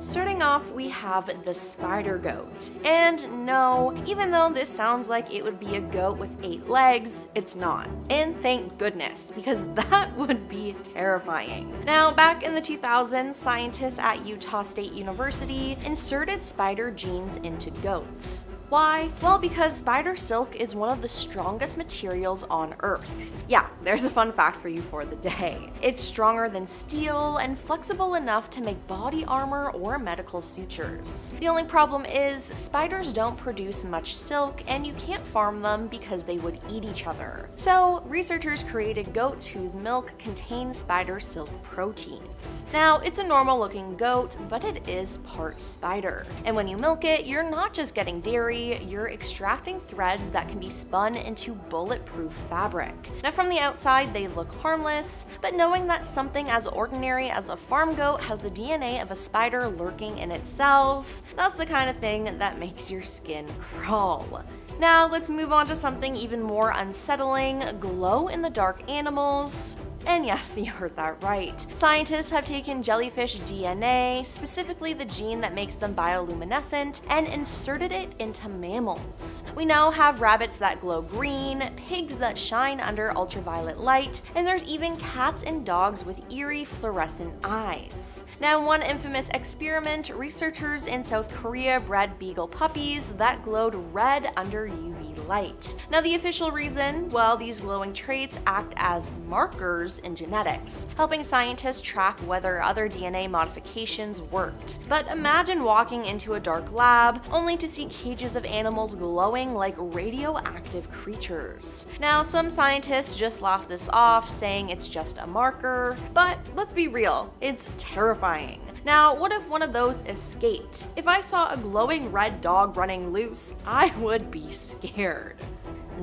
Starting off, we have the spider goat. And no, even though this sounds like it would be a goat with 8 legs, it's not. And thank goodness, because that would be terrifying. Now, back in the 2000s, scientists at Utah State University inserted spider genes into goats. Why? Well, because spider silk is one of the strongest materials on Earth. Yeah, there's a fun fact for you for the day. It's stronger than steel and flexible enough to make body armor or medical sutures. The only problem is, spiders don't produce much silk and you can't farm them because they would eat each other. So, researchers created goats whose milk contains spider silk proteins. Now, it's a normal looking goat, but it is part spider. And when you milk it, you're not just getting dairy, you're extracting threads that can be spun into bulletproof fabric. Now from the outside they look harmless, but knowing that something as ordinary as a farm goat has the DNA of a spider lurking in its cells, that's the kind of thing that makes your skin crawl. Now let's move on to something even more unsettling, glow-in-the-dark animals. And yes, you heard that right. Scientists have taken jellyfish DNA, specifically the gene that makes them bioluminescent, and inserted it into mammals. We now have rabbits that glow green, pigs that shine under ultraviolet light, and there's even cats and dogs with eerie fluorescent eyes. Now, in one infamous experiment, researchers in South Korea bred beagle puppies that glowed red under UV light. Now, the official reason? Well, these glowing traits act as markers in genetics, helping scientists track whether other DNA modifications worked. But imagine walking into a dark lab only to see cages of animals glowing like radioactive creatures. Now, some scientists just laugh this off, saying it's just a marker, but let's be real, it's terrifying. Now, what if one of those escaped? If I saw a glowing red dog running loose, I would be scared.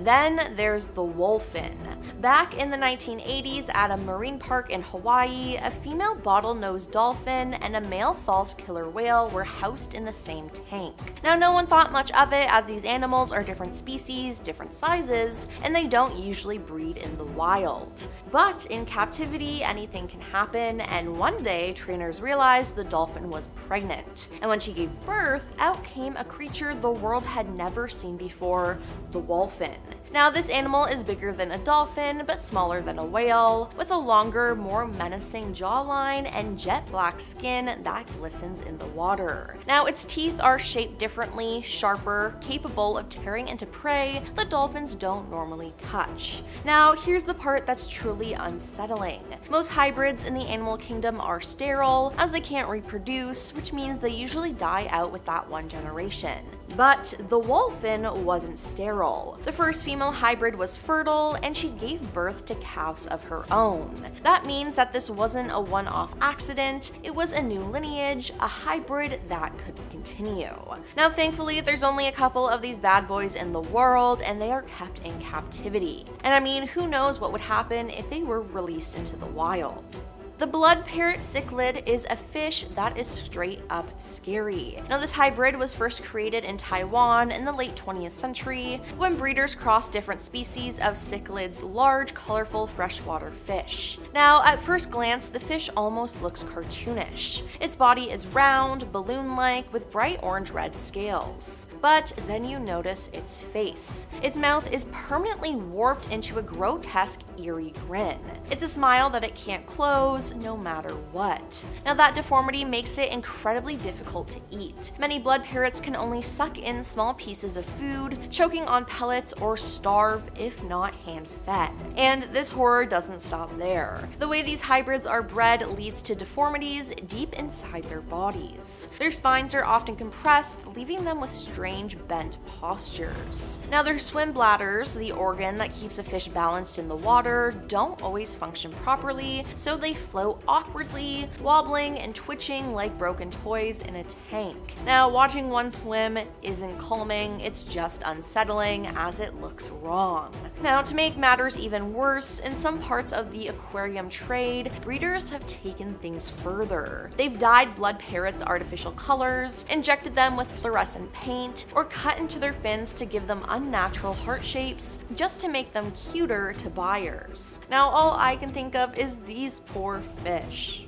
Then there's the wolfin. Back in the 1980s at a marine park in Hawaii, a female bottlenose dolphin and a male false killer whale were housed in the same tank. Now, no one thought much of it as these animals are different species, different sizes, and they don't usually breed in the wild. But in captivity, anything can happen, and one day trainers realized the dolphin was pregnant. And when she gave birth, out came a creature the world had never seen before, the wolfin. Now, this animal is bigger than a dolphin, but smaller than a whale, with a longer, more menacing jawline and jet black skin that glistens in the water. Now, its teeth are shaped differently, sharper, capable of tearing into prey that dolphins don't normally touch. Now, here's the part that's truly unsettling. Most hybrids in the animal kingdom are sterile, as they can't reproduce, which means they usually die out with that one generation. But the wolfin wasn't sterile. The first female hybrid was fertile, and she gave birth to calves of her own. That means that this wasn't a one-off accident, it was a new lineage, a hybrid that could continue. Now, thankfully, there's only a couple of these bad boys in the world, and they are kept in captivity. And I mean, who knows what would happen if they were released into the wild. The blood parrot cichlid is a fish that is straight up scary. Now, this hybrid was first created in Taiwan in the late 20th century when breeders crossed different species of cichlid's large, colorful freshwater fish. Now, at first glance, the fish almost looks cartoonish. Its body is round, balloon-like, with bright orange-red scales. But then you notice its face. Its mouth is permanently warped into a grotesque, eerie grin. It's a smile that it can't close, no matter what. Now, that deformity makes it incredibly difficult to eat. Many blood parrots can only suck in small pieces of food, choking on pellets, or starve if not hand-fed. And this horror doesn't stop there. The way these hybrids are bred leads to deformities deep inside their bodies. Their spines are often compressed, leaving them with strange bent postures. Now, their swim bladders, the organ that keeps a fish balanced in the water, don't always function properly, so they float awkwardly, wobbling and twitching like broken toys in a tank. Now, watching one swim isn't calming, it's just unsettling as it looks wrong. Now, to make matters even worse, in some parts of the aquarium trade, breeders have taken things further. They've dyed blood parrots artificial colors, injected them with fluorescent paint, or cut into their fins to give them unnatural heart shapes just to make them cuter to buyers. Now, all I can think of is these poor fish.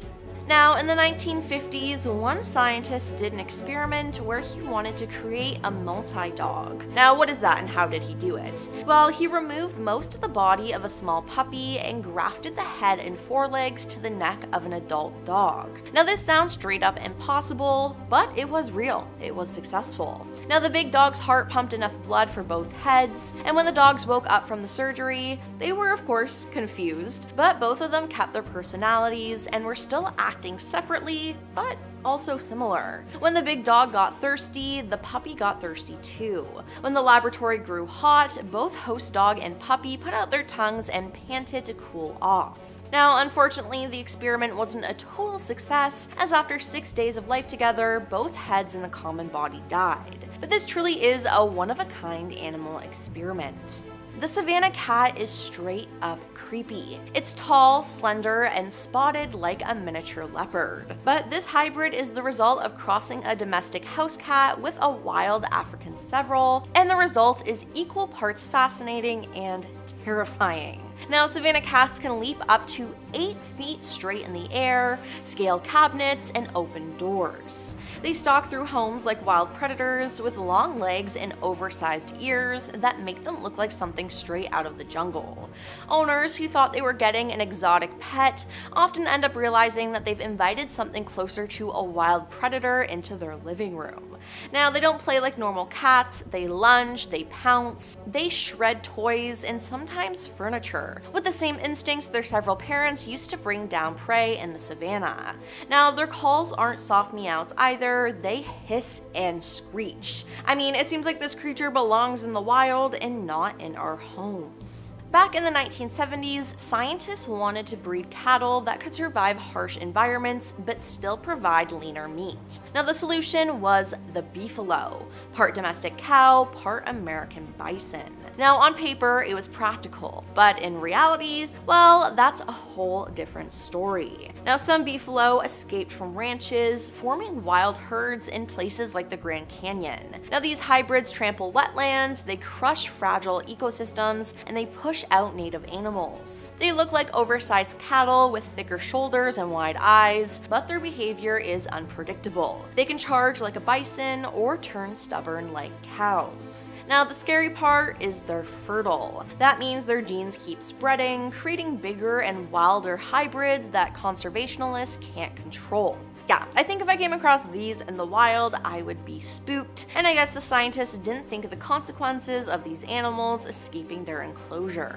Now, in the 1950s, one scientist did an experiment where he wanted to create a multi-dog. Now, what is that and how did he do it? Well, he removed most of the body of a small puppy and grafted the head and forelegs to the neck of an adult dog. Now, this sounds straight up impossible, but it was real. It was successful. Now, the big dog's heart pumped enough blood for both heads, and when the dogs woke up from the surgery, they were of course confused, but both of them kept their personalities and were still acting separately, but also similar. When the big dog got thirsty, the puppy got thirsty too. When the laboratory grew hot, both host dog and puppy put out their tongues and panted to cool off. Now, unfortunately, the experiment wasn't a total success, as after 6 days of life together, both heads in the common body died. But this truly is a one-of-a-kind animal experiment. The Savannah cat is straight up creepy. It's tall, slender, and spotted like a miniature leopard. But this hybrid is the result of crossing a domestic house cat with a wild African several, and the result is equal parts fascinating and terrifying. Now, Savannah cats can leap up to 8 feet straight in the air, scale cabinets, and open doors. They stalk through homes like wild predators with long legs and oversized ears that make them look like something straight out of the jungle. Owners who thought they were getting an exotic pet often end up realizing that they've invited something closer to a wild predator into their living room. Now, they don't play like normal cats, they lunge, they pounce, they shred toys, and sometimes furniture. With the same instincts their several parents used to bring down prey in the savannah. Now, their calls aren't soft meows either, they hiss and screech. I mean, it seems like this creature belongs in the wild and not in our homes. Back in the 1970s, scientists wanted to breed cattle that could survive harsh environments but still provide leaner meat. Now, the solution was the beefalo, part domestic cow, part American bison. Now, on paper, it was practical, but in reality, well, that's a whole different story. Now, some beefalo escaped from ranches, forming wild herds in places like the Grand Canyon. Now, these hybrids trample wetlands, they crush fragile ecosystems, and they push out native animals. They look like oversized cattle with thicker shoulders and wide eyes, but their behavior is unpredictable. They can charge like a bison or turn stubborn like cows. Now, the scary part is they're fertile. That means their genes keep spreading, creating bigger and wilder hybrids that conservationists can't control. Yeah, I think if I came across these in the wild, I would be spooked, and I guess the scientists didn't think of the consequences of these animals escaping their enclosure.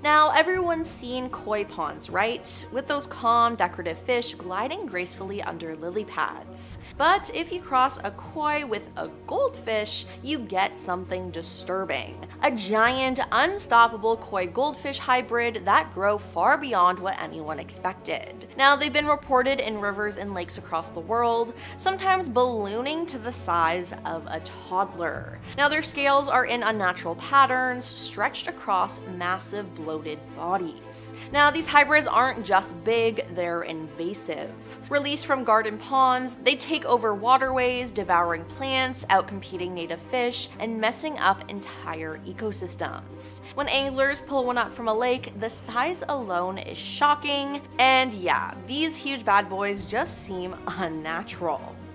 Now, everyone's seen koi ponds, right? With those calm, decorative fish gliding gracefully under lily pads. But if you cross a koi with a goldfish, you get something disturbing. A giant, unstoppable koi goldfish hybrid that grow far beyond what anyone expected. Now, they've been reported in rivers and lakes across the world, sometimes ballooning to the size of a toddler. Now, their scales are in unnatural patterns, stretched across massive bloated bodies. Now, these hybrids aren't just big, they're invasive. Released from garden ponds, they take over waterways, devouring plants, outcompeting native fish, and messing up entire ecosystems. When anglers pull one up from a lake, the size alone is shocking, and yeah, these huge bad boys just seem unnatural.